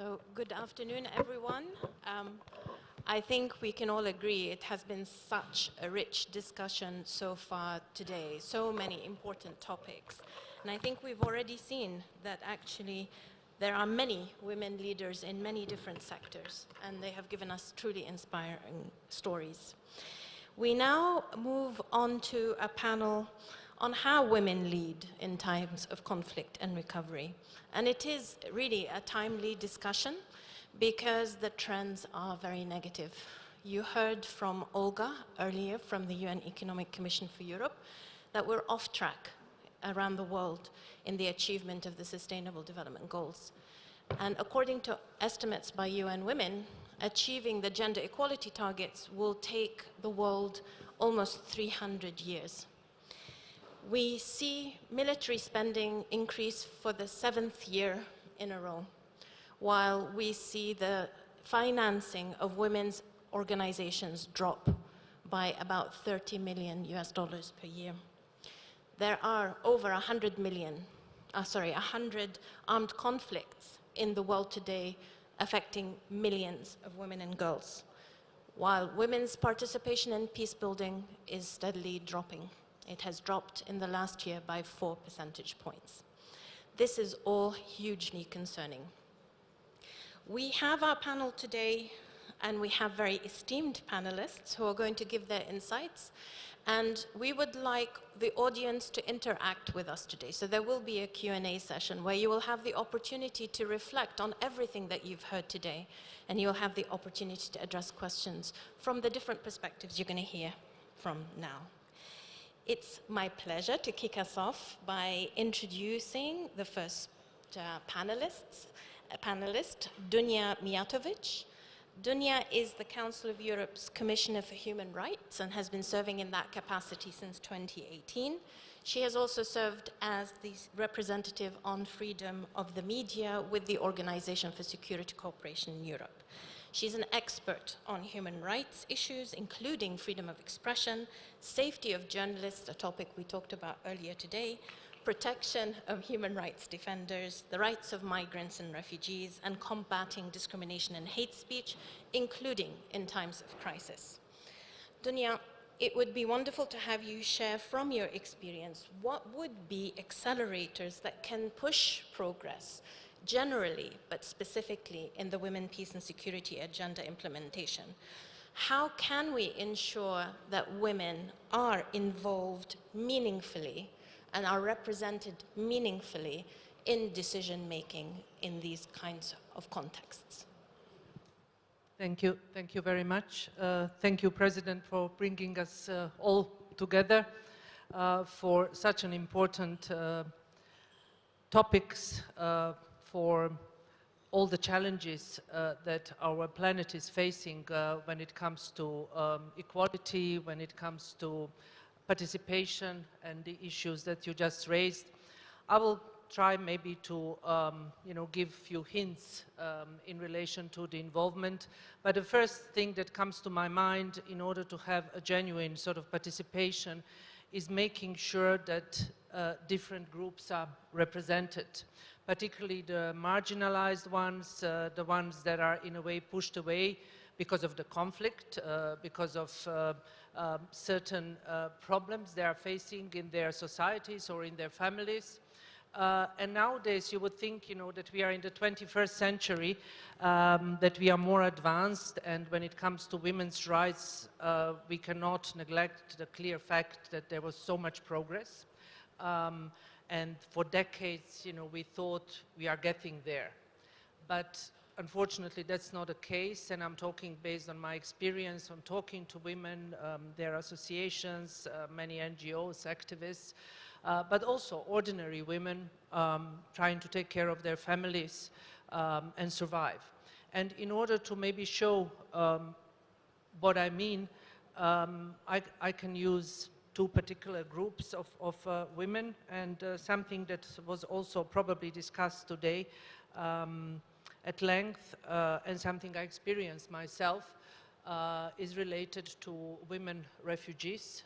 So, good afternoon, everyone. I think we can all agree it has been such a rich discussion so far today, so many important topics. And I think we've already seen that actually there are many women leaders in many different sectors, and they have given us truly inspiring stories. We now move on to a panel on how women lead in times of conflict and recovery. And it is really a timely discussion because the trends are very negative. You heard from Olga earlier from the UN Economic Commission for Europe that we're off track around the world in the achievement of the Sustainable Development Goals. And according to estimates by UN Women, achieving the gender equality targets will take the world almost 300 years. We see military spending increase for the 7th year in a row, while we see the financing of women's organizations drop by about $30 million per year. There are over 100 armed conflicts in the world today affecting millions of women and girls, while women's participation in peace building is steadily dropping. It has dropped in the last year by 4 percentage points. This is all hugely concerning. We have our panel today, and we have very esteemed panelists who are going to give their insights. And we would like the audience to interact with us today. So there will be a Q&A session where you will have the opportunity to reflect on everything that you've heard today. And you'll have the opportunity to address questions from the different perspectives you're going to hear from now. It's my pleasure to kick us off by introducing the first panelist, Dunja Mijatovic. Dunja is the Council of Europe's Commissioner for Human Rights and has been serving in that capacity since 2018. She has also served as the representative on freedom of the media with the Organization for Security Cooperation in Europe. She's an expert on human rights issues, including freedom of expression, safety of journalists, a topic we talked about earlier today, protection of human rights defenders, the rights of migrants and refugees, and combating discrimination and hate speech, including in times of crisis. Dunja, it would be wonderful to have you share from your experience what would be accelerators that can push progress generally, but specifically in the Women, Peace and Security Agenda implementation. How can we ensure that women are involved meaningfully and are represented meaningfully in decision-making in these kinds of contexts? Thank you very much. Thank you, President, for bringing us all together for such an important topics for all the challenges that our planet is facing when it comes to equality, when it comes to participation and the issues that you just raised. I will try maybe to give a few hints in relation to the involvement. But the first thing that comes to my mind in order to have a genuine sort of participation is making sure that different groups are represented, particularly the marginalized ones, the ones that are in a way pushed away because of the conflict, because of certain problems they are facing in their societies or in their families. And nowadays you would think, that we are in the 21st century, that we are more advanced, and when it comes to women's rights, we cannot neglect the clear fact that there was so much progress. And for decades, we thought we are getting there. But unfortunately, that's not the case, and I'm talking based on my experience. I'm talking to women, their associations, many NGOs, activists, but also ordinary women trying to take care of their families and survive. And in order to maybe show what I mean, I can use two particular groups of women, and something that was also probably discussed today at length, and something I experienced myself, is related to women refugees,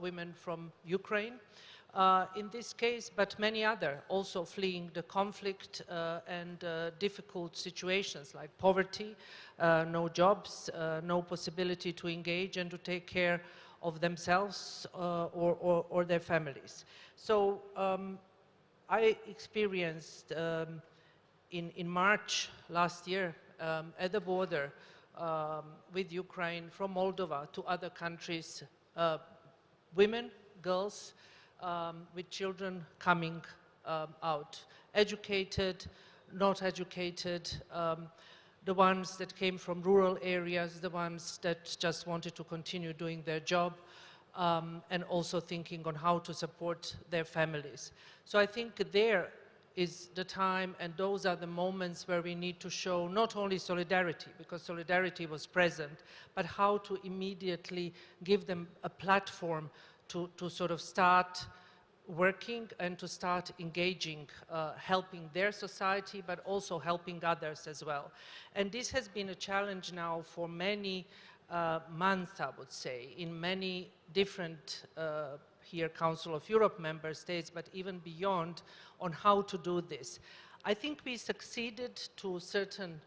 women from Ukraine, in this case, but many other also fleeing the conflict and difficult situations like poverty, no jobs, no possibility to engage and to take care of themselves or their families. So I experienced in March last year at the border with Ukraine from Moldova to other countries, women, girls with children coming out, educated, not educated, the ones that came from rural areas, the ones that just wanted to continue doing their job, and also thinking on how to support their families. So I think there is the time, and those are the moments where we need to show not only solidarity, because solidarity was present, but how to immediately give them a platform to sort of start working and to start engaging, helping their society, but also helping others as well. And this has been a challenge now for many months, I would say, in many different here Council of Europe member states, but even beyond, on how to do this. I think we succeeded to a certain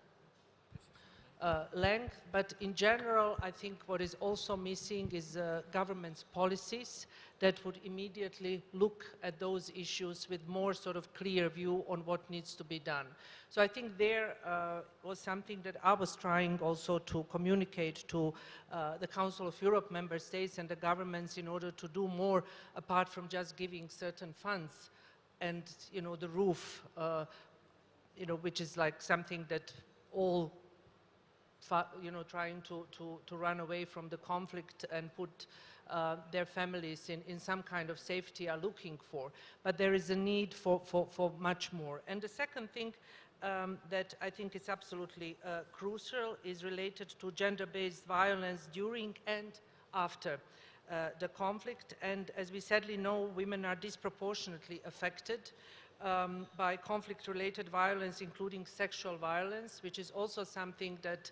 length, but in general, I think what is also missing is government's policies that would immediately look at those issues with more sort of clear view on what needs to be done. So I think there was something that I was trying also to communicate to the Council of Europe member states and the governments in order to do more apart from just giving certain funds and, you know, the roof, you know, which is like something that all you know, trying to run away from the conflict and put their families in some kind of safety are looking for. But there is a need for much more. And the second thing that I think is absolutely crucial is related to gender-based violence during and after the conflict. And as we sadly know, women are disproportionately affected by conflict-related violence, including sexual violence, which is also something that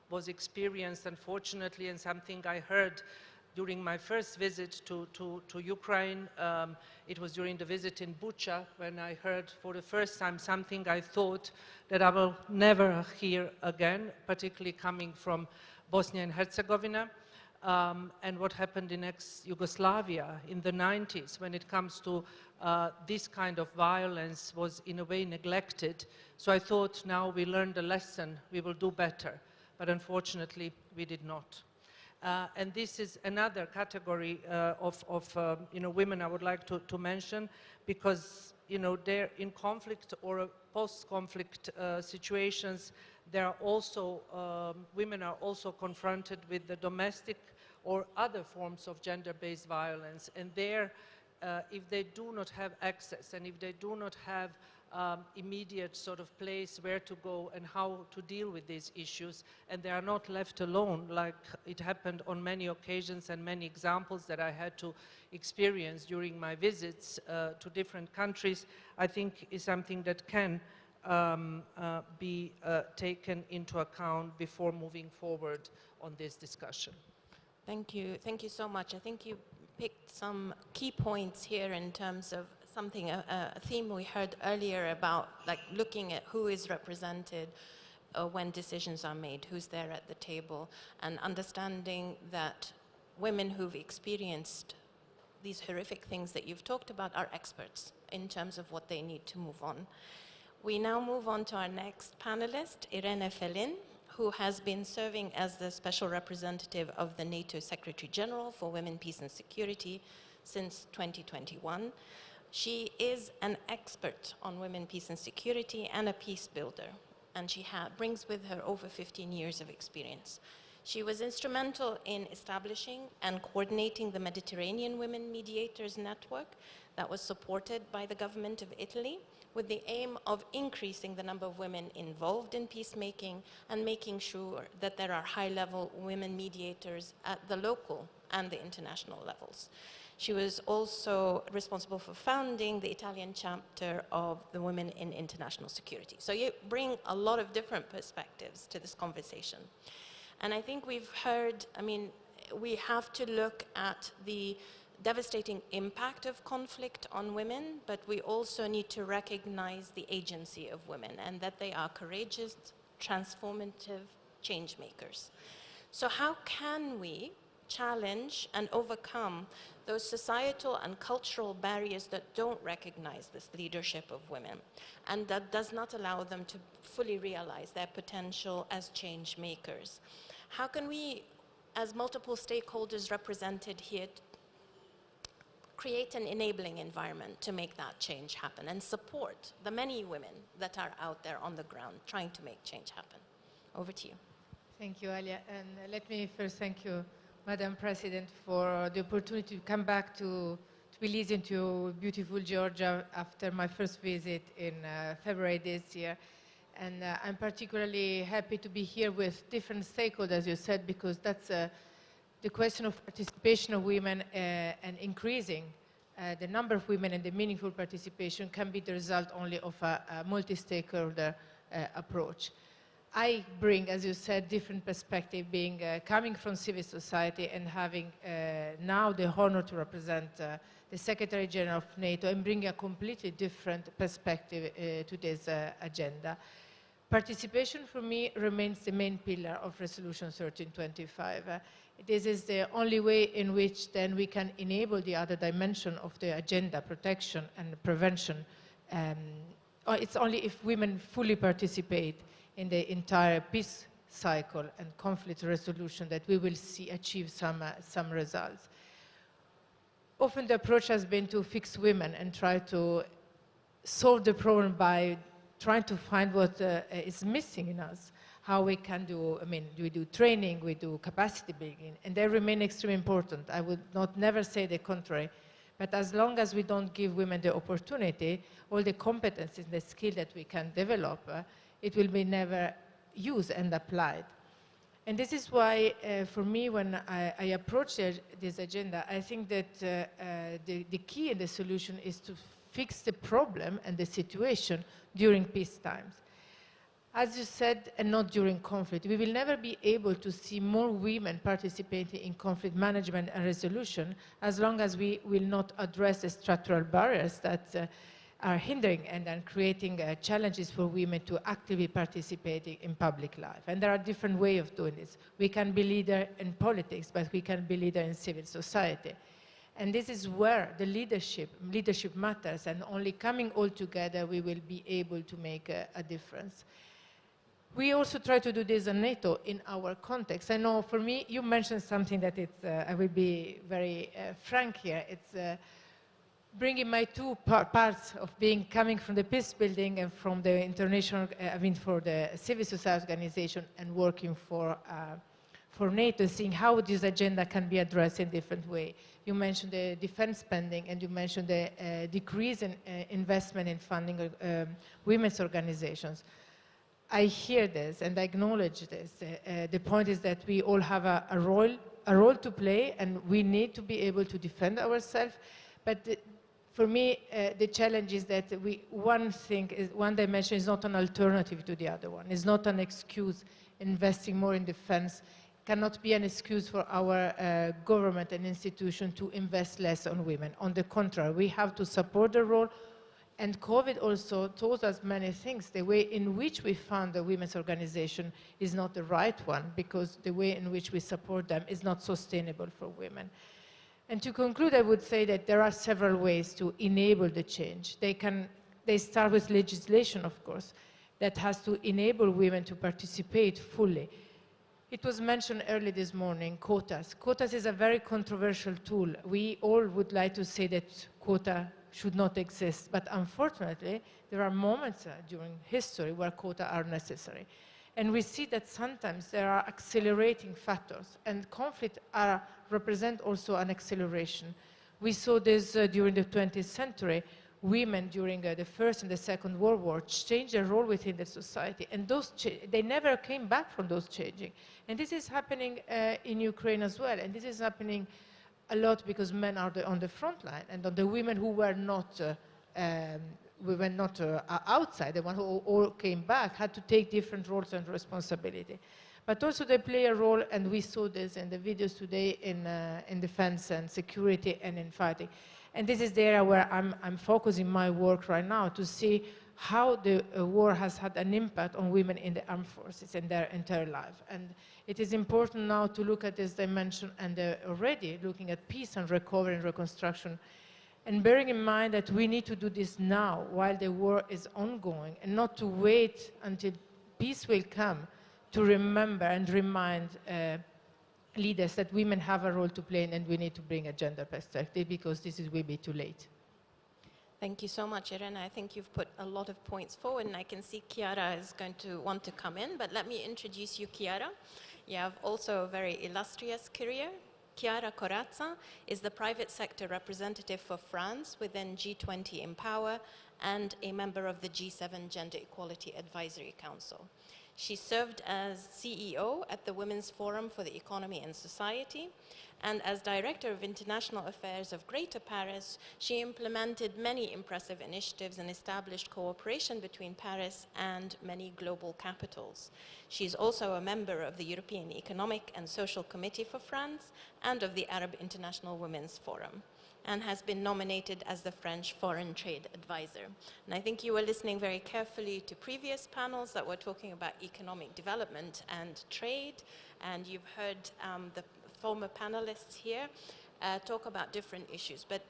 was experienced, unfortunately, and something I heard during my first visit to Ukraine. It was during the visit in Bucha when I heard for the first time something I thought that I will never hear again, particularly coming from Bosnia and Herzegovina. And what happened in ex-Yugoslavia in the 90s when it comes to this kind of violence was in a way neglected. So I thought now we learned a lesson, we will do better. But unfortunately, we did not. And this is another category of you know, women I would like to mention, because you know, they're in conflict or post-conflict situations. There are also, women are also confronted with the domestic or other forms of gender-based violence. And there, if they do not have access and if they do not have immediate sort of place where to go and how to deal with these issues, and they are not left alone, like it happened on many occasions and many examples that I had to experience during my visits to different countries, I think is something that can be taken into account before moving forward on this discussion. Thank you. Thank you so much. I think you picked some key points here in terms of something, a theme we heard earlier about, like looking at who is represented when decisions are made, who's there at the table, and understanding that women who've experienced these horrific things that you've talked about are experts in terms of what they need to move on. We now move on to our next panelist, Irene Felin, who has been serving as the Special Representative of the NATO Secretary General for Women, Peace and Security since 2021. She is an expert on women, peace and security and a peace builder, and she brings with her over 15 years of experience. She was instrumental in establishing and coordinating the Mediterranean Women Mediators Network that was supported by the government of Italy, with the aim of increasing the number of women involved in peacemaking and making sure that there are high-level women mediators at the local and the international levels. She was also responsible for founding the Italian chapter of the Women in International Security. So you bring a lot of different perspectives to this conversation. And I think we've heard, I mean, we have to look at the devastating impact of conflict on women, but we also need to recognize the agency of women and that they are courageous, transformative change makers. So how can we challenge and overcome those societal and cultural barriers that don't recognize this leadership of women and that does not allow them to fully realize their potential as change makers? How can we, as multiple stakeholders represented here, create an enabling environment to make that change happen and support the many women that are out there on the ground trying to make change happen? Over to you. Thank you, Alia. And let me first thank you, Madam President, for the opportunity to come back to Tbilisi, into beautiful Georgia, after my first visit in February this year. And I'm particularly happy to be here with different stakeholders, as you said, because that's the question of participation of women and increasing the number of women and the meaningful participation can be the result only of a multi-stakeholder approach. I bring, as you said, different perspective, being coming from civil society and having now the honor to represent the Secretary General of NATO and bring a completely different perspective to this agenda. Participation for me remains the main pillar of Resolution 1325. This is the only way in which then we can enable the other dimension of the agenda, protection and prevention. It's only if women fully participate in the entire peace cycle and conflict resolution that we will achieve some results. Often the approach has been to fix women and try to solve the problem by trying to find what is missing in us, how we can do, we do training, we do capacity building, and they remain extremely important. I would never say the contrary, but as long as we don't give women the opportunity, all the competencies, the skill that we can develop, it will be never used and applied. And this is why, for me, when I approach this agenda, I think that the key in the solution is to fix the problem and the situation during peace times. As you said, and not during conflict. We will never be able to see more women participating in conflict management and resolution as long as we will not address the structural barriers that are hindering and creating challenges for women to actively participate in public life. And there are different ways of doing this. We can be leader in politics, but we can be leader in civil society. And this is where the leadership matters, and only coming all together we will be able to make a difference. We also try to do this in NATO in our context. I know for me, you mentioned something that I will be very frank here. It's bringing my two parts of coming from the peace building and from the international, for the civil society organization and working for NATO, seeing how this agenda can be addressed in different ways. You mentioned the defense spending, and you mentioned the decrease in investment in funding women's organizations. I hear this and I acknowledge this. The point is that we all have a role to play, and we need to be able to defend ourselves. But for me, the challenge is that one dimension is not an alternative to the other one. It's not an excuse. Investing more in defense cannot be an excuse for our government and institution to invest less on women. On the contrary, we have to support the role. And COVID also taught us many things. The way in which we fund the women's organization is not the right one, because the way in which we support them is not sustainable for women. And to conclude, I would say that there are several ways to enable the change. They start with legislation, of course, that has to enable women to participate fully. It was mentioned early this morning, quotas. Quotas is a very controversial tool. We all would like to say that quota should not exist, but unfortunately, there are moments during history where quota are necessary. And we see that sometimes there are accelerating factors, and conflict represent also an acceleration. We saw this during the 20th century. Women during the First and the Second World War changed their role within the society, and they never came back from those changing. And this is happening in Ukraine as well, and this is happening a lot because men are on the front line, and the women who were not outside, the ones who all came back, had to take different roles and responsibility. But also they play a role, and we saw this in the videos today, in defense and security and in fighting. And this is the area where I'm focusing my work right now to see how the war has had an impact on women in the armed forces in their entire life. And it is important now to look at this dimension, and already looking at peace and recovery and reconstruction, and bearing in mind that we need to do this now while the war is ongoing, and not to wait until peace will come to remember and remind leaders that women have a role to play, and we need to bring a gender perspective, because this will be too late. Thank you so much, Irene. I think you've put a lot of points forward, and I can see Chiara is going to want to come in, but let me introduce you, Chiara. You have also a very illustrious career. Chiara Corazza is the private sector representative for France within G20 Empower and a member of the G7 Gender Equality Advisory Council. She served as CEO at the Women's Forum for the Economy and Society, and as Director of International Affairs of Greater Paris, she implemented many impressive initiatives and established cooperation between Paris and many global capitals. She's also a member of the European Economic and Social Committee for France and of the Arab International Women's Forum, and has been nominated as the French Foreign Trade Advisor. And I think you were listening very carefully to previous panels that were talking about economic development and trade, and you've heard the former panelists here talk about different issues. But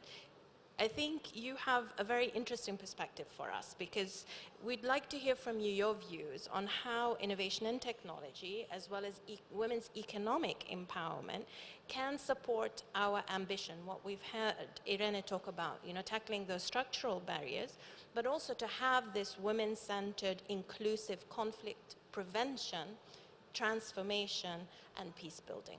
I think you have a very interesting perspective for us, because we'd like to hear from you your views on how innovation and technology, as well as women's economic empowerment, can support our ambition. What we've heard Irene talk about, tackling those structural barriers, but also to have this women-centered, inclusive conflict prevention, transformation, and peace building.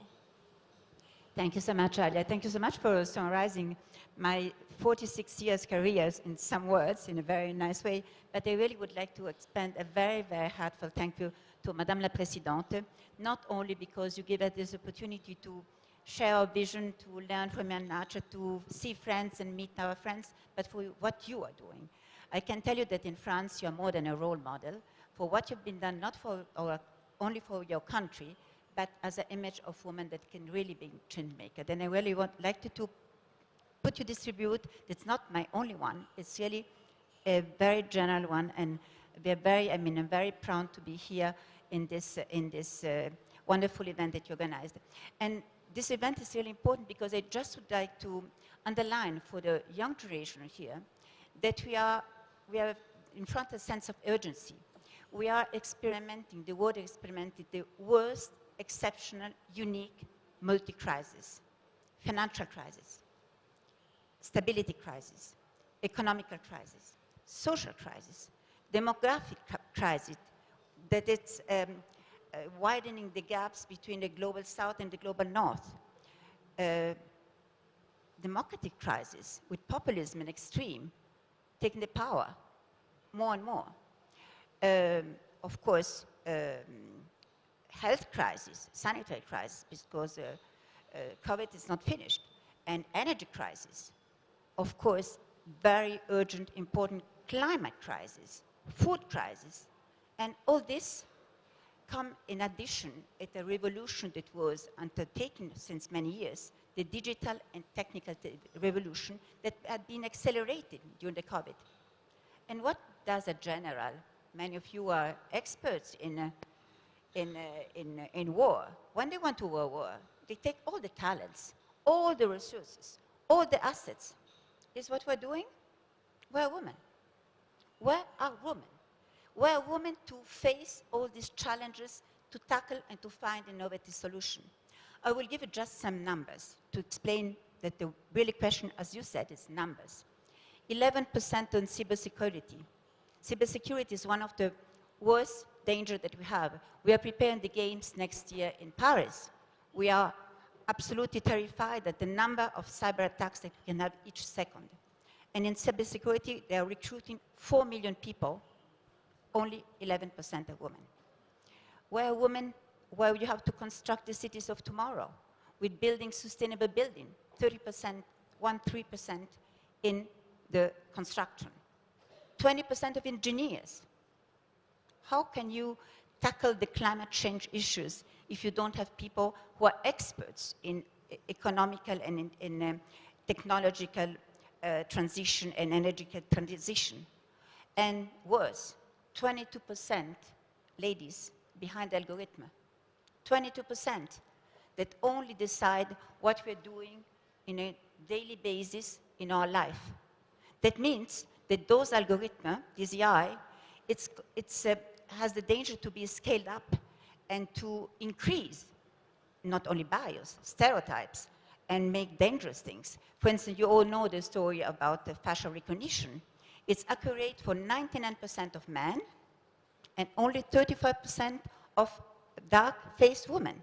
Thank you so much, Alia. Thank you so much for summarizing my 46 years career in some words, in a very nice way. But I really would like to expand a very, very heartfelt thank you to Madame la Présidente, not only because you give us this opportunity to share our vision, to learn from your nature, to see friends and meet our friends, but for what you are doing. I can tell you that in France, you are more than a role model for what you've been done, not for only for your country, but as an image of women that can really be change maker. Then I really would like to put you distribute. It's not my only one. It's really a very general one, and we're I'm very proud to be here in this wonderful event that you organized. And this event is really important because I just would like to underline for the young generation here that we are in front of a sense of urgency. We are experimenting, the world experimented the worst exceptional, unique, multi-crisis, financial crisis, stability crisis, economical crisis, social crisis, demographic crisis, that it's widening the gaps between the global south and the global north, democratic crisis with populism and extreme taking the power more and more. Of course, health crisis, sanitary crisis, because COVID is not finished, and energy crisis. Of course, very urgent, important climate crisis, food crisis, and all this come in addition at a revolution that was undertaken since many years, the digital and technical revolution that had been accelerated during the COVID. And what does a general, many of you are experts in war, when they want to war, they take all the talents, all the resources, all the assets. Is what we're doing? We're women. Where are women? We're women to face all these challenges, to tackle and to find innovative solutions. I will give you just some numbers to explain that the really question, as you said, is numbers. 11% on cybersecurity. Cybersecurity is one of the worst danger that we have. We are preparing the games next year in Paris. We are absolutely terrified at the number of cyber attacks that we can have each second. And in cybersecurity, they are recruiting 4 million people, only 11% are women. Where women, where you have to construct the cities of tomorrow, with building sustainable building, 30%, 13% in the construction. 20% of engineers. How can you tackle the climate change issues if you don't have people who are experts in economical and in technological transition and energy transition. And worse, 22% ladies behind the algorithm. 22% that only decide what we're doing in a daily basis in our life. That means that those algorithms, this AI, has the danger to be scaled up and to increase not only bias, stereotypes, and make dangerous things. For instance, you all know the story about the facial recognition. It's accurate for 99% of men and only 35% of dark-faced women.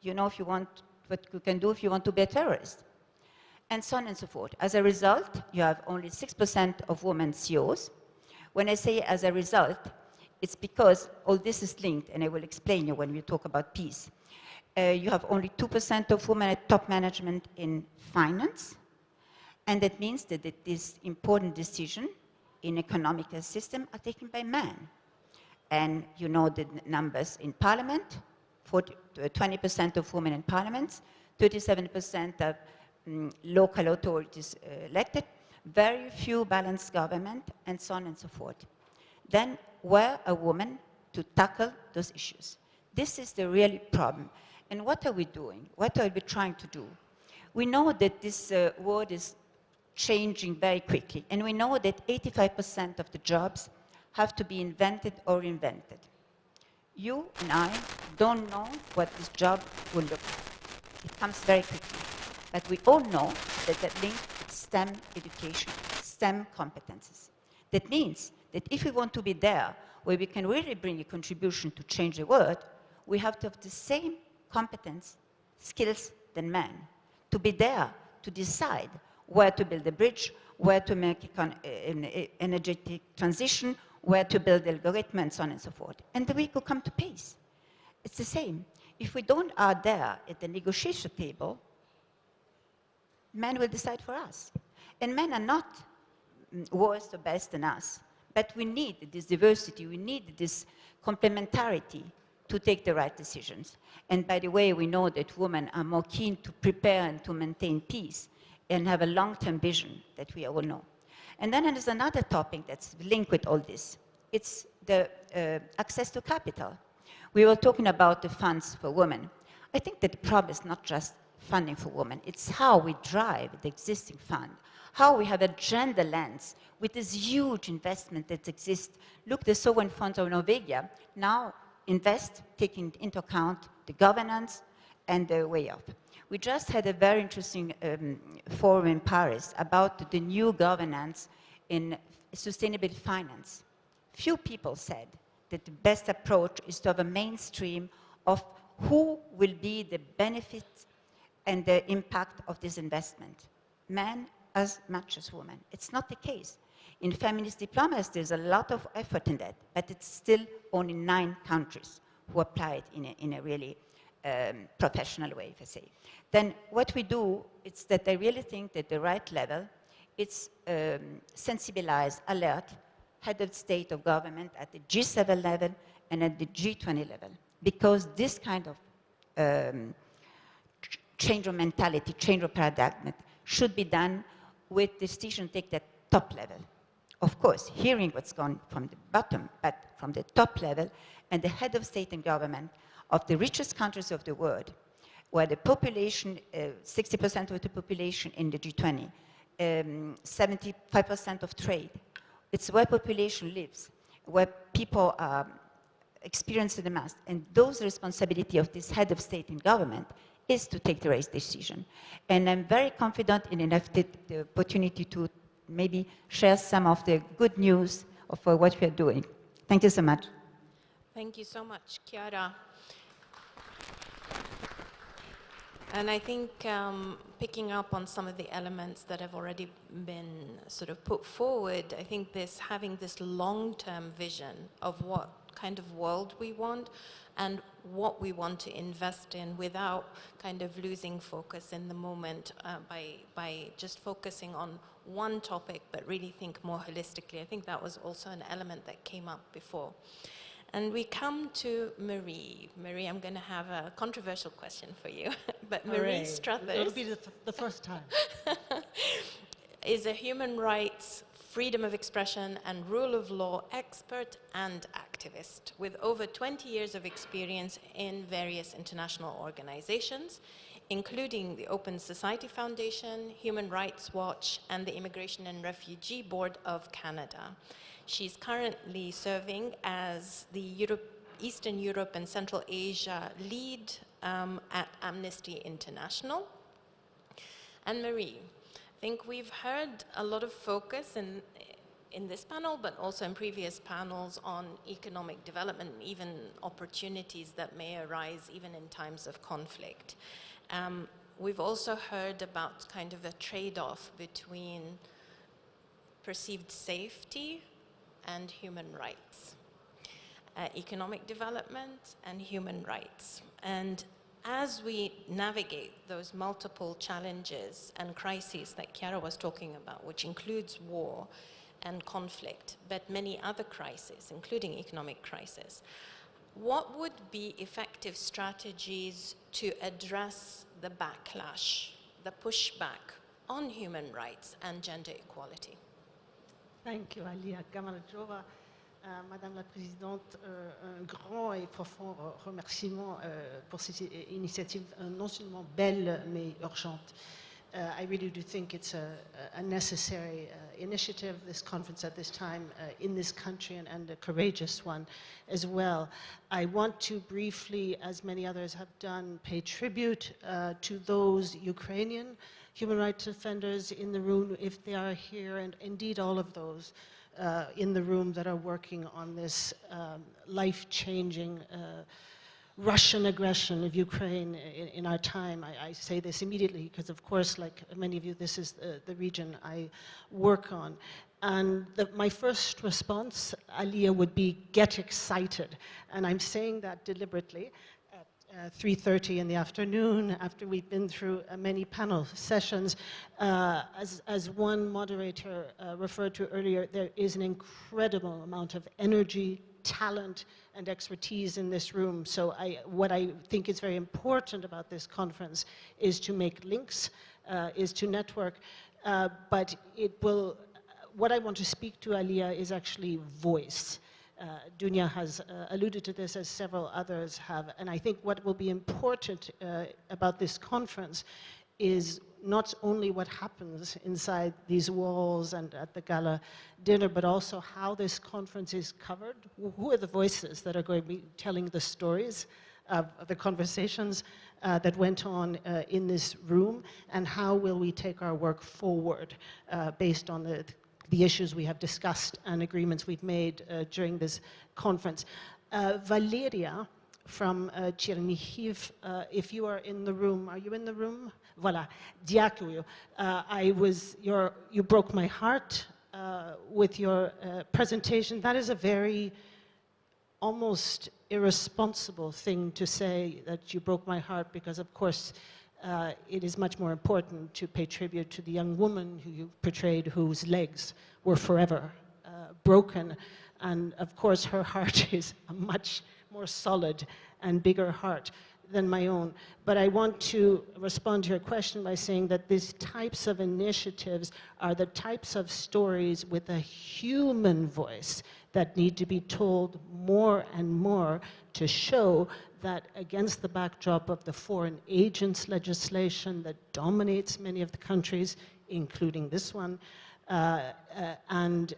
You know if you want, what you can do if you want to be a terrorist, and so on and so forth. As a result, you have only 6% of women CEOs. When I say as a result, it's because all this is linked, and I will explain you when we talk about peace. You have only 2% of women at top management in finance, and that means that this important decision in economic system are taken by men. And you know the numbers in parliament, 20% of women in parliaments, 37% of local authorities elected, very few balanced government, and so on and so forth. Then where are women to tackle those issues? This is the real problem. And what are we doing? What are we trying to do? We know that this world is changing very quickly, and we know that 85% of the jobs have to be invented or reinvented. You and I don't know what this job will look like. It comes very quickly. But we all know that that links STEM education, STEM competences. That means that if we want to be there, where we can really bring a contribution to change the world, we have to have the same competence, skills than men. To be there, to decide where to build a bridge, where to make an energetic transition, where to build algorithm, and so on and so forth. And we could come to peace. It's the same. If we don't are there at the negotiation table, men will decide for us. And men are not worse or best than us. But we need this diversity, we need this complementarity to take the right decisions. And by the way, we know that women are more keen to prepare and to maintain peace and have a long-term vision that we all know. And then there's another topic that's linked with all this. It's the access to capital. We were talking about the funds for women. I think that the problem is not just funding for women. It's how we drive the existing fund, how we have a gender lens with this huge investment that exists. Look, the sovereign funds of Norvegia now invest, taking into account the governance and the way up. We just had a very interesting forum in Paris about the new governance in sustainable finance. Few people said that the best approach is to have a mainstream of who will be the benefits and the impact of this investment. Men as much as women. It's not the case. In feminist diplomacy, there's a lot of effort in that, but it's still only 9 countries who apply it in a really professional way, if I say. Then what we do is that I really think that the right level, it's sensibilize, alert, head of state of government at the G7 level and at the G20 level, because this kind of change of mentality, change of paradigm should be done with decision taken at top level. Of course, hearing what's gone from the bottom, but from the top level, and the head of state and government of the richest countries of the world, where the population, 60% of the population in the G20, 75% of trade, it's where population lives, where people are experiencing the most. And those responsibility of this head of state and government is to take the right decision. And I'm very confident in enough the opportunity to maybe share some of the good news of what we are doing. Thank you so much. Thank you so much, Chiara. And I think picking up on some of the elements that have already been sort of put forward, I think having this long-term vision of what kind of world we want and what we want to invest in without kind of losing focus in the moment by just focusing on one topic, but really think more holistically. I think that was also an element that came up before. And we come to Marie. Marie, I'm going to have a controversial question for you. But Marie Hooray. Struthers It'll be the first time. is a human rights, freedom of expression, and rule of law expert and activist with over 20 years of experience in various international organizations, including the Open Society Foundation, Human Rights Watch, and the Immigration and Refugee Board of Canada. She's currently serving as the Eastern Europe and Central Asia lead at Amnesty International. And Marie, I think we've heard a lot of focus in this panel, but also in previous panels on economic development, even opportunities that may arise even in times of conflict. We've also heard about kind of a trade-off between perceived safety and human rights, economic development and human rights. And as we navigate those multiple challenges and crises that Chiara was talking about, which includes war and conflict, but many other crises, including economic crisis, what would be effective strategies to address the backlash, the pushback on human rights and gender equality? Thank you, Alia Gamalajova. Madame la Présidente, un grand et profond remerciement pour cette initiative non seulement belle mais urgente. I really do think it's a necessary initiative, this conference at this time in this country, and a courageous one as well. I want to briefly, as many others have done, pay tribute to those Ukrainian human rights defenders in the room, if they are here, and indeed all of those in the room that are working on this life-changing Russian aggression of Ukraine in our time. I say this immediately because, of course, like many of you, this is the region I work on. And my first response, Alia, would be get excited. And I'm saying that deliberately at 3:30 in the afternoon, after we've been through many panel sessions. As one moderator referred to earlier, there is an incredible amount of energy, talent, and expertise in this room. So what I think is very important about this conference is to make links, is to network, but what I want to speak to, Alia, is actually voice. Dunya has alluded to this, as several others have, and I think what will be important about this conference is not only what happens inside these walls and at the gala dinner, but also how this conference is covered. Who are the voices that are going to be telling the stories of the conversations that went on in this room, and how will we take our work forward based on the issues we have discussed and agreements we've made during this conference. Valeria from Chernihiv, if you are in the room, are you in the room? Voilà, Diakuyu. You broke my heart with your presentation. That is a very almost irresponsible thing to say, that you broke my heart, because of course it is much more important to pay tribute to the young woman who you portrayed, whose legs were forever broken. And of course her heart is a much more solid and bigger heart than my own. But I want to respond to your question by saying that these types of initiatives are the types of stories with a human voice that need to be told more and more, to show that against the backdrop of the foreign agents legislation that dominates many of the countries, including this one, and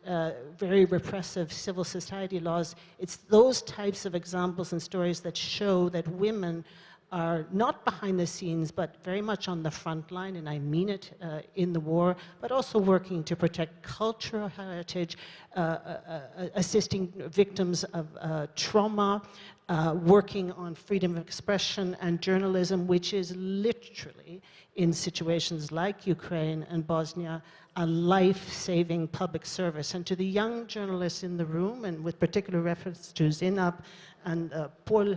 very repressive civil society laws, it's those types of examples and stories that show that women are not behind the scenes, but very much on the front line, and I mean it, in the war, but also working to protect cultural heritage, assisting victims of trauma, working on freedom of expression and journalism, which is literally, in situations like Ukraine and Bosnia, a life-saving public service. And to the young journalists in the room, and with particular reference to Zinab and Paul,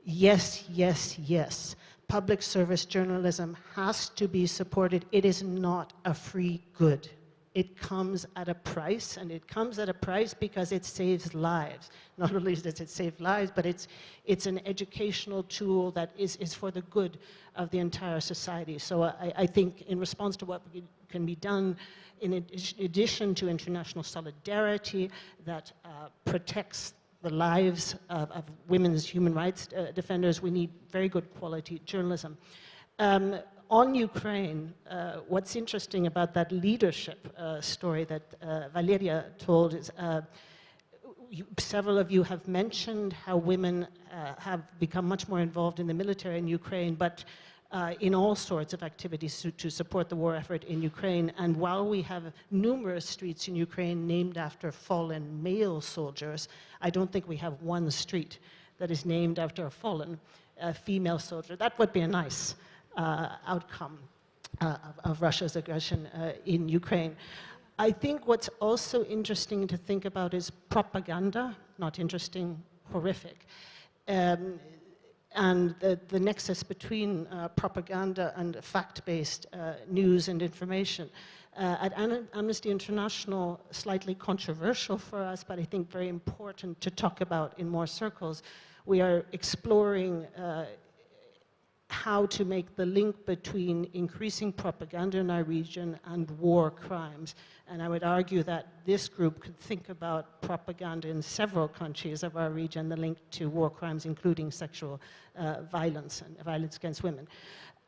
yes, yes, yes. Public service journalism has to be supported. It is not a free good. it comes at a price, and it comes at a price because it saves lives. Not only does it save lives, but it's an educational tool that is for the good of the entire society. So I think in response to what can be done, in addition to international solidarity that protects the lives of women's human rights defenders, we need very good quality journalism. On Ukraine, what's interesting about that leadership story that Valeria told is several of you have mentioned how women have become much more involved in the military in Ukraine, but in all sorts of activities to support the war effort in Ukraine. And while we have numerous streets in Ukraine named after fallen male soldiers, I don't think we have one street that is named after a fallen female soldier. That would be a nice outcome of Russia's aggression in Ukraine. I think what's also interesting to think about is propaganda, not interesting, horrific. And the nexus between propaganda and fact-based news and information. At Amnesty International, slightly controversial for us, but I think very important to talk about in more circles, we are exploring how to make the link between increasing propaganda in our region and war crimes. And I would argue that this group could think about propaganda in several countries of our region, the link to war crimes, including sexual violence and violence against women.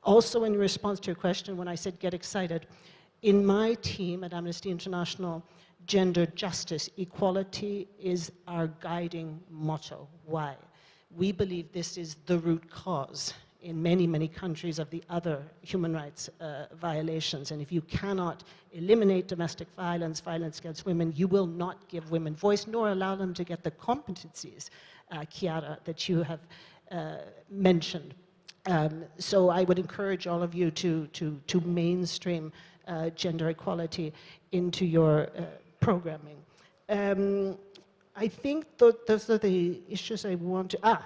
Also, in response to your question, when I said get excited, in my team at Amnesty International, gender justice, equality is our guiding motto. Why? We believe this is the root cause in many, many countries of the other human rights violations. And if you cannot eliminate domestic violence, violence against women, you will not give women voice, nor allow them to get the competencies, Chiara, that you have mentioned. So I would encourage all of you to mainstream gender equality into your programming. I think those are the issues I want to,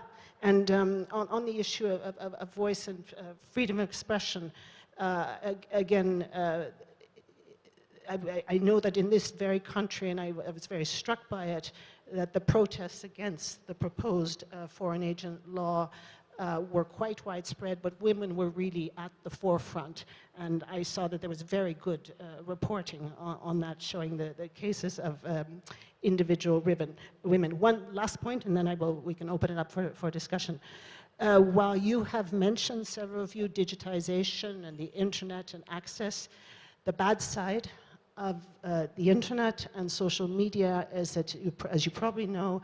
and on the issue of voice and freedom of expression, again, I know that in this very country, and I was very struck by it, that the protests against the proposed foreign agent law were quite widespread, but women were really at the forefront. And I saw that there was very good reporting on that, showing the cases of individual women. One last point, and then we can open it up for discussion. While you have mentioned, several of you, digitization and the internet and access, the bad side of the internet and social media is that, as you probably know,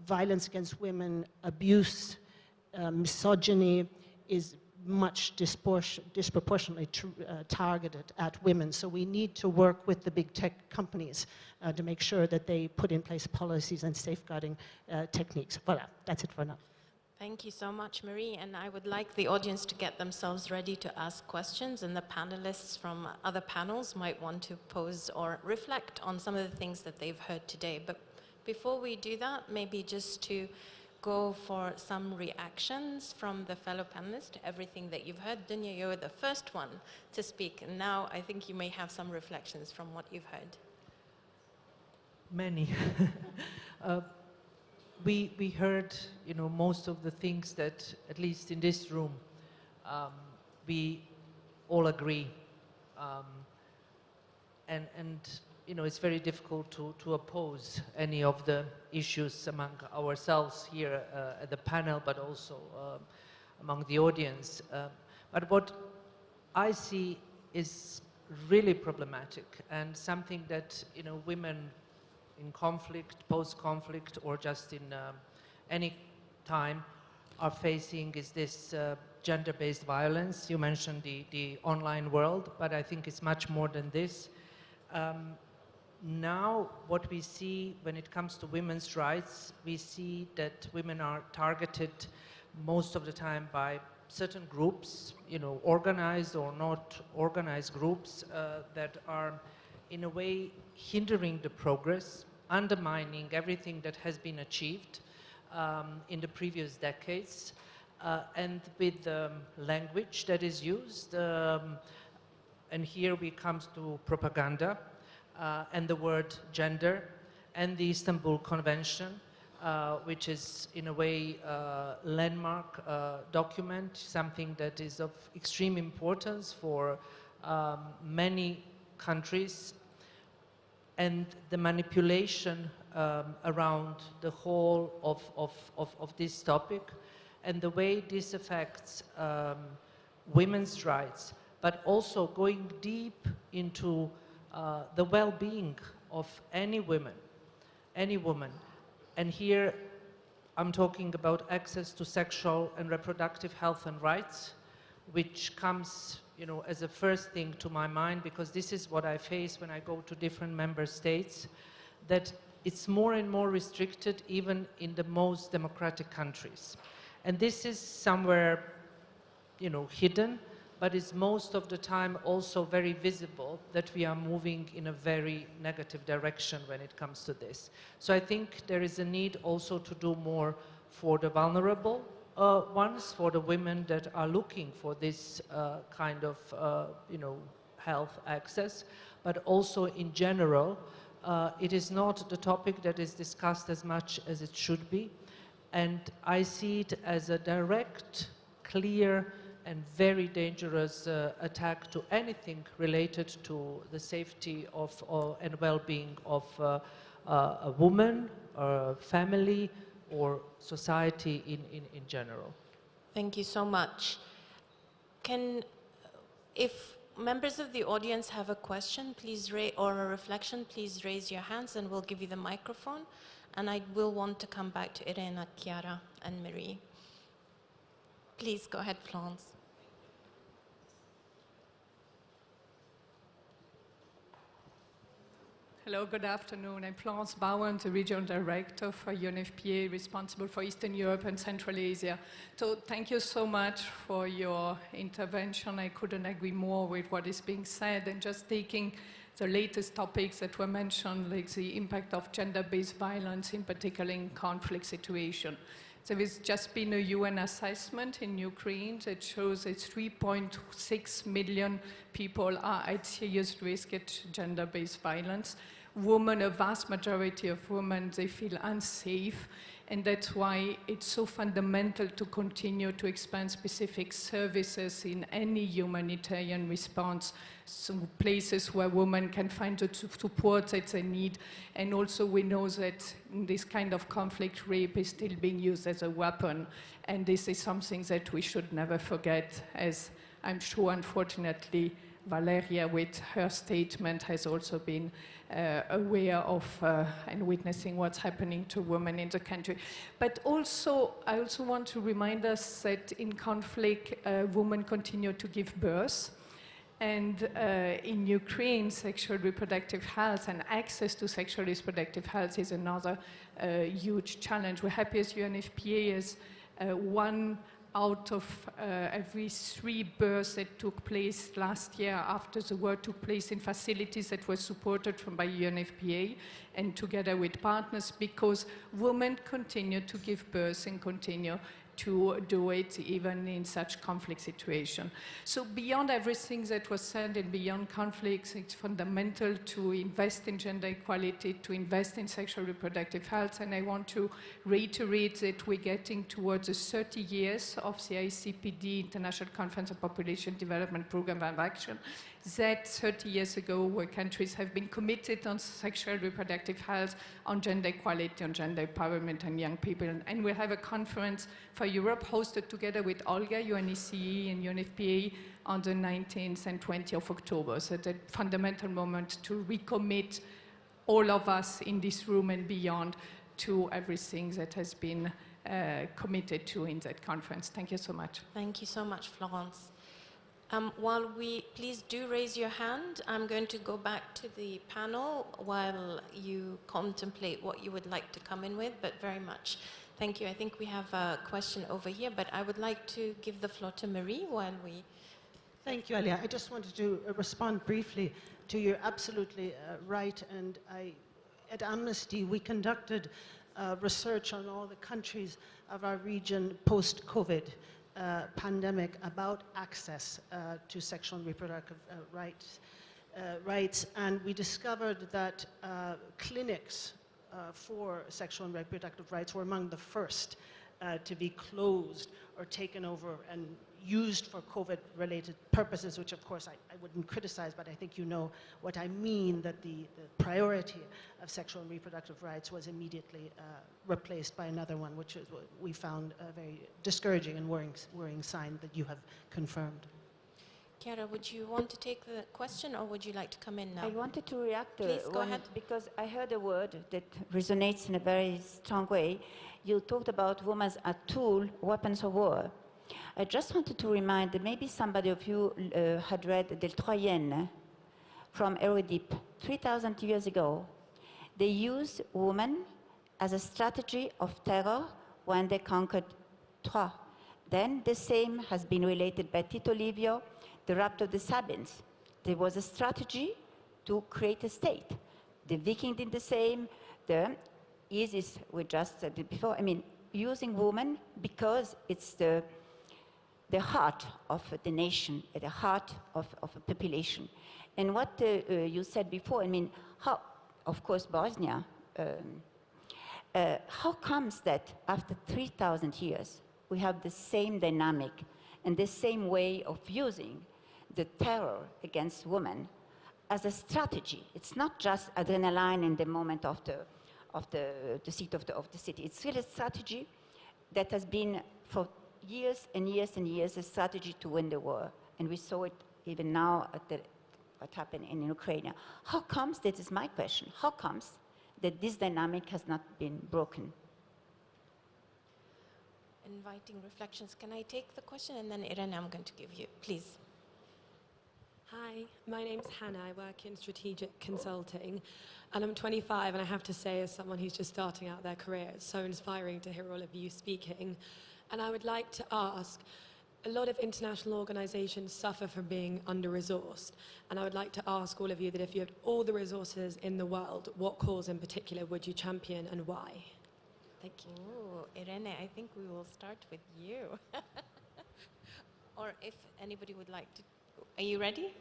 violence against women, abuse, misogyny is much disproportionately targeted at women. So we need to work with the big tech companies to make sure that they put in place policies and safeguarding techniques. Voilà, that's it for now. Thank you so much, Marie. And I would like the audience to get themselves ready to ask questions, and the panelists from other panels might want to pose or reflect on some of the things that they've heard today. But before we do that, maybe just to go for some reactions from the fellow panelists to everything that you've heard. Dunya, you're the first one to speak, and now I think you may have some reflections from what you've heard. Many. We heard, most of the things that, at least in this room, we all agree. And it's very difficult to oppose any of the issues among ourselves here at the panel, but also among the audience. But what I see is really problematic, and something that women in conflict, post-conflict, or just in any time are facing is this gender-based violence. You mentioned the online world, but I think it's much more than this. Now, what we see when it comes to women's rights, we see that women are targeted most of the time by certain groups, organized or not organized groups that are in a way hindering the progress, undermining everything that has been achieved in the previous decades, and with the language that is used, And here we come to propaganda and the word gender and the Istanbul Convention, which is in a way a landmark document, something that is of extreme importance for many countries, and the manipulation around the whole of this topic and the way this affects women's rights, but also going deep into the well-being of any woman. And here I'm talking about access to sexual and reproductive health and rights, which comes, you know, as a first thing to my mind, because this is what I face when I go to different member states, that it's more and more restricted even in the most democratic countries. And this is somewhere, you know, hidden, but is most of the time also very visible that we are moving in a very negative direction when it comes to this. So I think there is a need also to do more for the vulnerable ones, for the women that are looking for this kind of, you know, health access, but also in general, it is not the topic that is discussed as much as it should be. And I see it as a direct, clear, and very dangerous attack to anything related to the safety of and well-being of a woman, or family, or society in general. Thank you so much. If members of the audience have a question, please or a reflection, please raise your hands and we'll give you the microphone. And I will want to come back to Irena, Chiara, and Marie. Please go ahead, Florence. Hello, good afternoon. I'm Florence Bauern, the Regional Director for UNFPA, responsible for Eastern Europe and Central Asia. So thank you so much for your intervention. I couldn't agree more with what is being said, and just taking the latest topics that were mentioned, like the impact of gender-based violence, in particular in conflict situations. There has just been a UN assessment in Ukraine that shows that 3.6 million people are at serious risk at gender-based violence. Women, a vast majority of women, they feel unsafe, and that's why it's so fundamental to continue to expand specific services in any humanitarian response, so places where women can find the support that they need. And also we know that in this kind of conflict, rape is still being used as a weapon, and this is something that we should never forget, as I'm sure, unfortunately, Valeria, with her statement, has also been aware of and witnessing what's happening to women in the country. But also, I also want to remind us that in conflict, women continue to give birth. And in Ukraine, sexual reproductive health and access to sexual reproductive health is another huge challenge. We're happy as UNFPA as one out of every 3 births that took place last year after the war took place in facilities that were supported by UNFPA and together with partners, because women continue to give birth and continue to do it even in such conflict situation. So beyond everything that was said and beyond conflicts, it's fundamental to invest in gender equality, to invest in sexual reproductive health, and I want to reiterate that we're getting towards the 30 years of the ICPD, International Conference on Population Development Program of Action, that 30 years ago where countries have been committed on sexual reproductive health, on gender equality, on gender empowerment and young people. And we'll have a conference for Europe hosted together with Olga, UNECE and UNFPA on the 19th and 20th of October. So that fundamental moment to recommit all of us in this room and beyond to everything that has been committed to in that conference. Thank you so much. Thank you so much, Florence. Please do raise your hand. I'm going to go back to the panel while you contemplate what you would like to come in with, but very much thank you. I think we have a question over here, but I would like to give the floor to Marie while we... Thank you, Alia. I just wanted to respond briefly to you're absolutely right. And at Amnesty, we conducted research on all the countries of our region post-COVID. pandemic about access to sexual and reproductive rights, and we discovered that clinics for sexual and reproductive rights were among the first to be closed or taken over and used for COVID-related purposes, which of course I wouldn't criticize, but I think you know what I mean, that the priority of sexual and reproductive rights was immediately replaced by another one, which is what we found a very discouraging and worrying sign that you have confirmed. Chiara, would you want to take the question, or would you like to come in now? I wanted to react Please, go ahead. because I heard a word that resonates in a very strong way. You talked about women as tool, weapons of war. I just wanted to remind that maybe somebody of you had read Del Troyenne from Oedipe 3,000 years ago. They used women as a strategy of terror when they conquered Troy. Then the same has been related by Tito Livio, the rapt of the Sabines. There was a strategy to create a state. The Vikings did the same, the ISIS, we just said it before. I mean, using women because it's the heart of the nation, the heart of a population. And what you said before, I mean, how, of course, Bosnia, how comes that after 3,000 years, we have the same dynamic and the same way of using the terror against women as a strategy? It's not just adrenaline in the moment of the seat of the city. It's really a strategy that has been for years and years and years a strategy to win the war. And we saw it even now at what happened in Ukraine. How comes, that is my question, how comes that this dynamic has not been broken? Inviting reflections. Can I take the question, and then Irene, I'm going to give you, please. Hi, my name's Hannah. I work in strategic consulting, and I'm 25, and I have to say, as someone who's just starting out their career, it's so inspiring to hear all of you speaking. And I would like to ask, a lot of international organizations suffer from being under-resourced, and I would like to ask all of you that if you had all the resources in the world, what cause in particular would you champion and why? Thank you. Oh, Irene, I think we will start with you. Or if anybody would like to. Are you ready?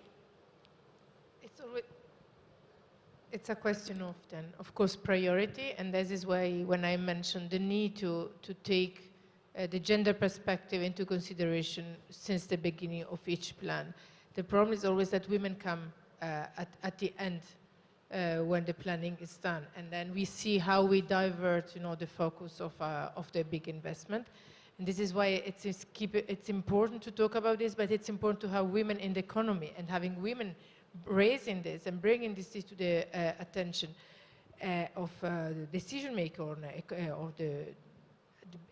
It's a question of course, priority, and this is why when I mentioned the need to take the gender perspective into consideration since the beginning of each plan. The problem is always that women come at the end when the planning is done, and then we see how we divert, the focus of the big investment. And this is why it's important to talk about this, but it's important to have women in the economy, and having women raising this and bringing this to the attention of the decision maker or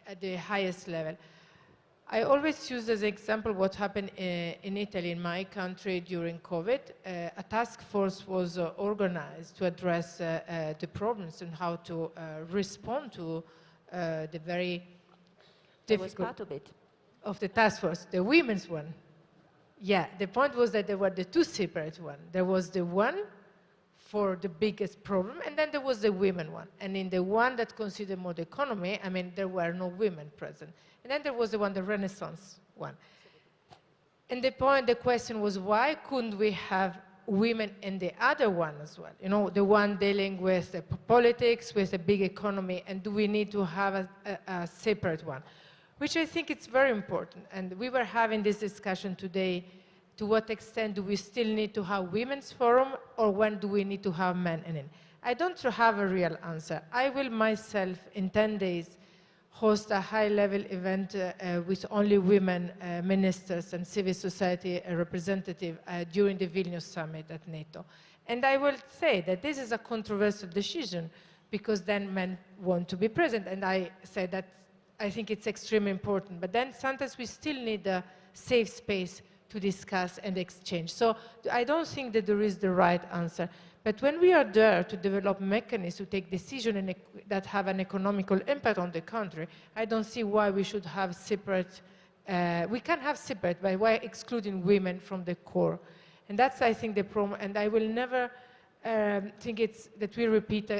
at the highest level. I always use as an example what happened in Italy, in my country, during COVID. A task force was organized to address the problems and how to respond to the very difficult... I was part of it. Of the task force, the women's one. Yeah, the point was that there were the two separate ones. There was the one for the biggest problem, and then there was the women one. And in the one that considered more the economy, I mean, there were no women present. And then there was the one, the Renaissance one. And the question was, why couldn't we have women in the other one as well? The one dealing with the politics, with the big economy, and do we need to have a separate one? Which I think it's very important. And we were having this discussion today, to what extent do we still need to have women's forum, or when do we need to have men in it? I don't have a real answer. I will myself, in 10 days, host a high-level event with only women ministers and civil society representatives during the Vilnius summit at NATO. And I will say that this is a controversial decision, because then men want to be present. And I say that I think it's extremely important. But then sometimes we still need a safe space to discuss and exchange. So I don't think that there is the right answer. But when we are there to develop mechanisms to take decisions that have an economical impact on the country, I don't see why we should have separate, we can have separate, but why excluding women from the core? And that's, I think, the problem. And I will never think it's that we repeat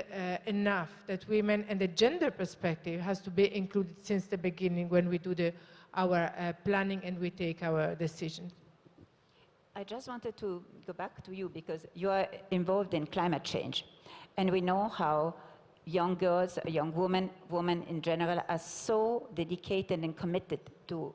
enough that women and the gender perspective has to be included since the beginning when we do our planning and we take our decisions. I just wanted to go back to you because you are involved in climate change. And we know how young girls, young women in general, are so dedicated and committed to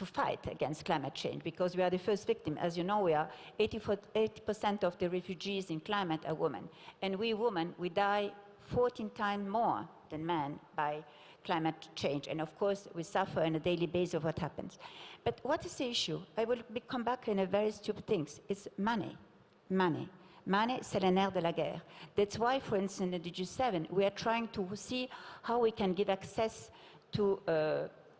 fight against climate change because we are the first victim. As you know, we are 80% of the refugees in climate are women. And we women, we die 14 times more than men by climate change. And of course, we suffer on a daily basis of what happens. But what is the issue? I will come back in a very stupid thing. It's money. Money. Money, c'est le nerf de la guerre. That's why, for instance, in the G7, we are trying to see how we can give access to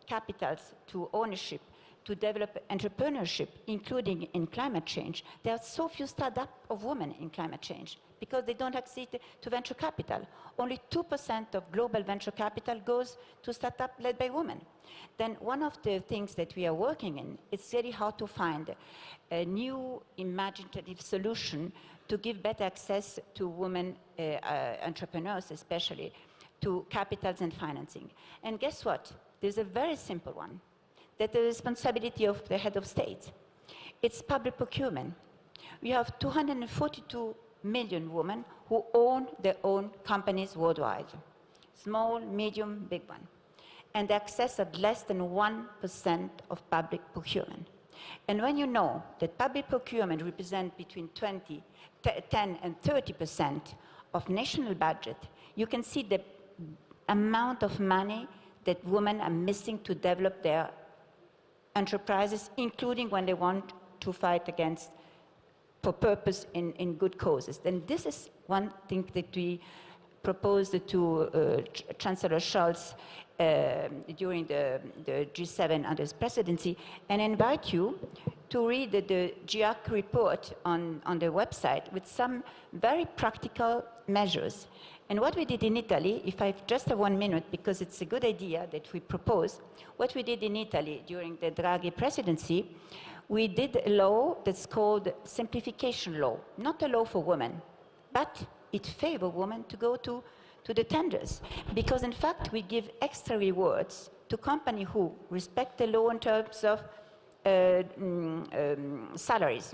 capitals, to ownership, to develop entrepreneurship, including in climate change. There are so few startups of women in climate change because they don't access to venture capital. Only 2% of global venture capital goes to startups led by women. Then one of the things that we are working in is really how to find a new imaginative solution to give better access to women entrepreneurs, especially, to capitals and financing. And guess what? There's a very simple one, that the responsibility of the head of state. It's public procurement. We have 242 million women who own their own companies worldwide, small, medium, big one. And the access of less than 1% of public procurement. And when you know that public procurement represents between 10 and 30% of national budget, you can see the amount of money that women are missing to develop their enterprises, including when they want to fight against, for purpose in good causes. And this is one thing that we proposed to Chancellor Scholz during the G7 under his presidency, and invite you to read the GIAC report on the website with some very practical measures. And what we did in Italy, if I just have 1 minute, because it's a good idea that we propose, what we did in Italy during the Draghi presidency, we did a law that's called simplification law, not a law for women, but it favors women to go to the tenders. Because in fact, we give extra rewards to companies who respect the law in terms of salaries,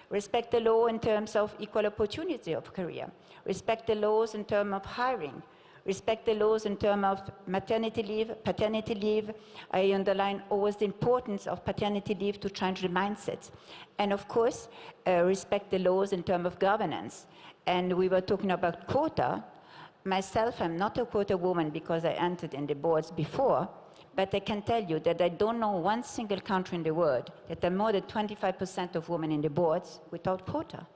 respect the law in terms of equal opportunity of career, respect the laws in terms of hiring, respect the laws in terms of maternity leave, paternity leave. I underline always the importance of paternity leave to change the mindsets. And of course, respect the laws in terms of governance. And we were talking about quota. Myself, I'm not a quota woman because I entered in the boards before, but I can tell you that I don't know one single country in the world that there are more than 25% of women in the boards without quota.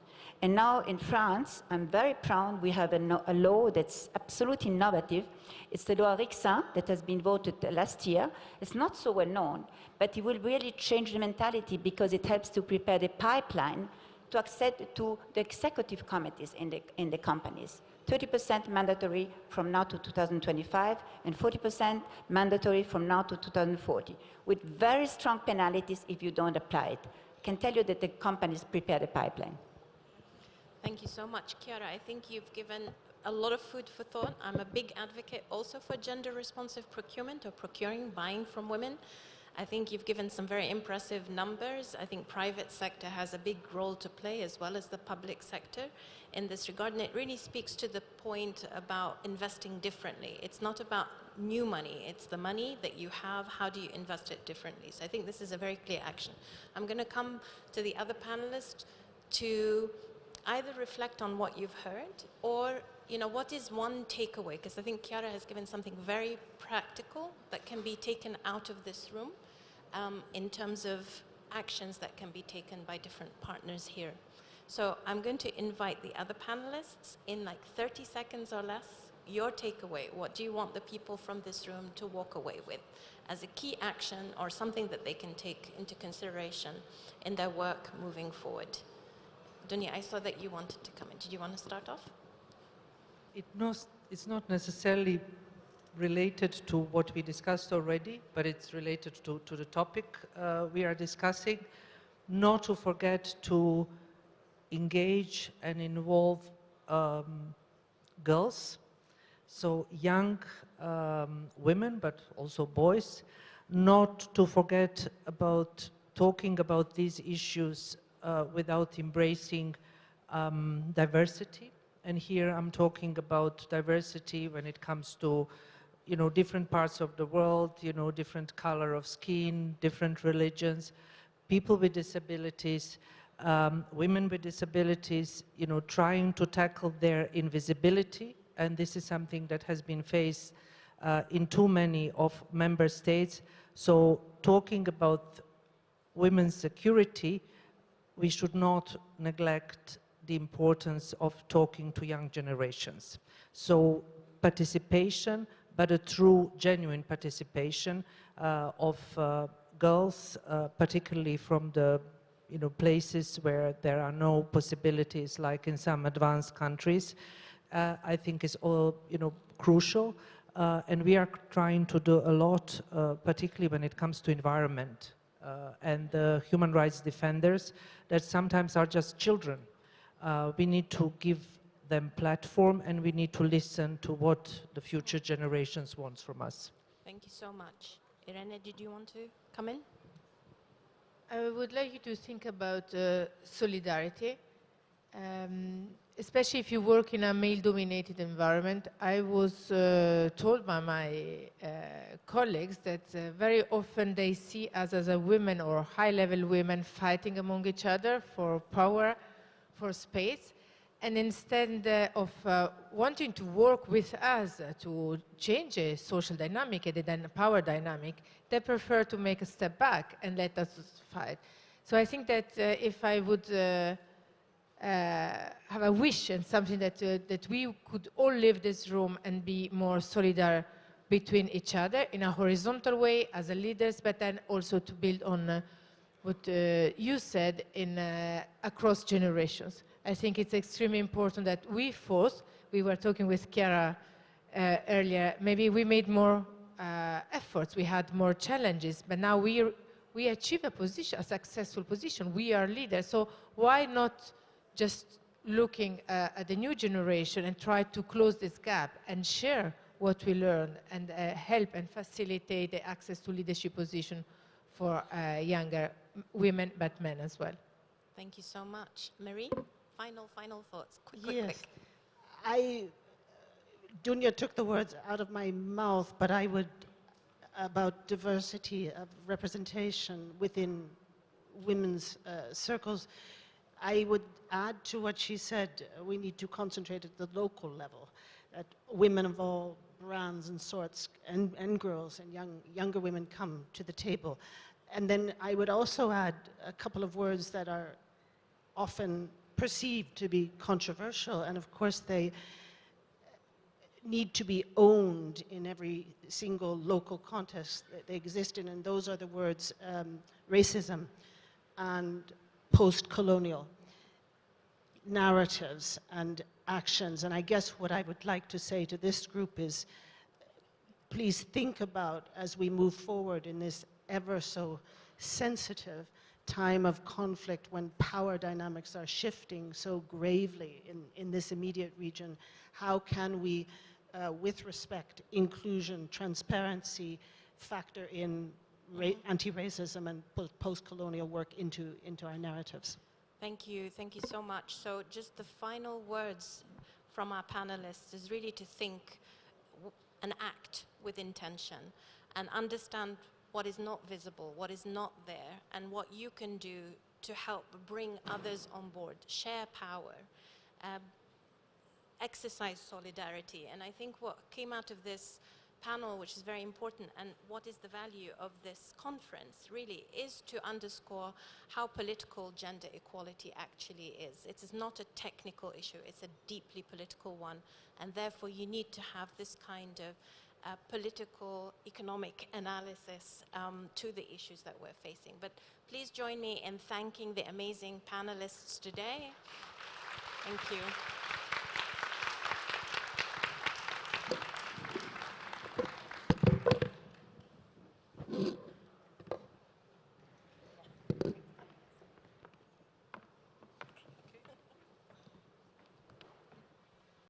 And now in France, I'm very proud we have a law that's absolutely innovative. It's the law Rixin that has been voted last year. It's not so well known, but it will really change the mentality because it helps to prepare the pipeline to access to the executive committees in the companies. 30% mandatory from now to 2025 and 40% mandatory from now to 2040, with very strong penalties if you don't apply it. I can tell you that the companies prepare the pipeline. Thank you so much, Chiara. I think you've given a lot of food for thought. I'm a big advocate also for gender-responsive procurement or procuring, buying from women. I think you've given some very impressive numbers. I think private sector has a big role to play as well as the public sector in this regard. And it really speaks to the point about investing differently. It's not about new money. It's the money that you have. How do you invest it differently? So I think this is a very clear action. I'm going to come to the other panelists to either reflect on what you've heard or, you know, what is one takeaway? Because I think Chiara has given something very practical that can be taken out of this room in terms of actions that can be taken by different partners here. So I'm going to invite the other panelists in like 30 seconds or less, your takeaway. What do you want the people from this room to walk away with as a key action or something that they can take into consideration in their work moving forward? Dunya, I saw that you wanted to come in. Did you want to start off? It's not necessarily related to what we discussed already, but it's related to the topic we are discussing. Not to forget to engage and involve girls, so young women, but also boys, not to forget about talking about these issues without embracing diversity. And here I'm talking about diversity when it comes to, you know, different parts of the world, you know, different color of skin, different religions, people with disabilities, women with disabilities, you know, trying to tackle their invisibility. And this is something that has been faced in too many of member states. So talking about women's security, we should not neglect the importance of talking to young generations. So participation, but a true, genuine participation of girls, particularly from the places where there are no possibilities, like in some advanced countries, I think is all crucial. And we are trying to do a lot, particularly when it comes to environment and the human rights defenders that sometimes are just children. We need to give them platform, and we need to listen to what the future generations want from us. Thank you so much. Irene, did you want to come in? I would like you to think about solidarity, especially if you work in a male-dominated environment. I was told by my colleagues that very often they see us as a women or high-level women fighting among each other for power, for space, and instead of wanting to work with us to change a social dynamic and then a power dynamic, they prefer to make a step back and let us fight. So I think that if I would have a wish and something that we could all leave this room and be more solidar between each other in a horizontal way as a leaders, but then also to build on what you said in across generations. I think it's extremely important that we were talking with Chiara earlier, maybe we made more efforts, we had more challenges, but now we achieve a successful position. We are leaders, so why not just looking at the new generation and try to close this gap and share what we learned and help and facilitate the access to leadership position for younger women, but men as well. Thank you so much. Marie, final thoughts. Quick. Dunya took the words out of my mouth, but I would, about diversity of representation within women's circles, I would add to what she said, we need to concentrate at the local level, that women of all brands and sorts and girls and younger women come to the table. And then I would also add a couple of words that are often perceived to be controversial, and of course they need to be owned in every single local context that they exist in, and those are the words racism and post-colonial narratives and actions. And I guess what I would like to say to this group is, please think about, as we move forward in this ever so sensitive time of conflict when power dynamics are shifting so gravely in this immediate region, how can we, with respect, inclusion, transparency, factor in anti-racism and post-colonial work into our narratives? Thank you so much. So just the final words from our panelists is really to think and act with intention and understand what is not visible, what is not there, and what you can do to help bring others on board, share power, exercise solidarity. And I think what came out of this panel, which is very important, and what is the value of this conference really, is to underscore how political gender equality actually is. It is not a technical issue, it's a deeply political one, and therefore you need to have this kind of political, economic analysis to the issues that we're facing. But please join me in thanking the amazing panelists today. Thank you.